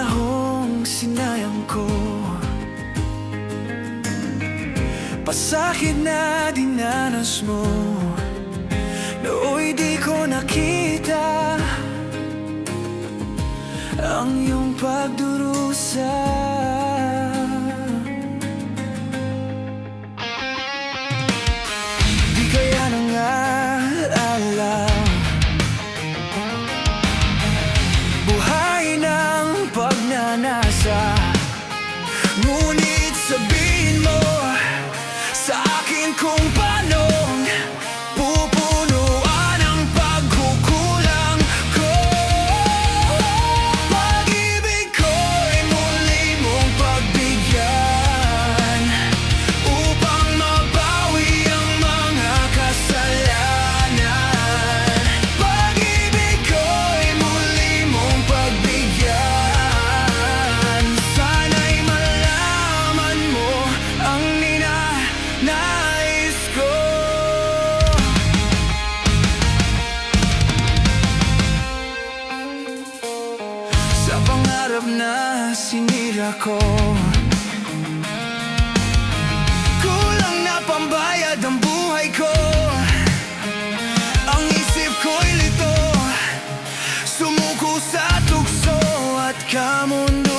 panahong sinayang ko, pasakit na dinanas mo, nooy di ko nakita ang iyong pagdurusa. Di kaya nangaalaw buhay ng pagnanasa, ngunit sabihin mo sa akin kung paanong pupunuan ang pagkukulang ko. Pag-ibig ko'y muli mong pagbigyan upang mabawi ang mga kasalanan. Pag-ibig ko'y muli mong pagbigyan, sana'y malaman mo ang ninanais ko. Sa pangarap na sinira ko, kulang na pambayad ang buhay ko. Ang isip ko'y lito, sumuko sa tukso at kamundo.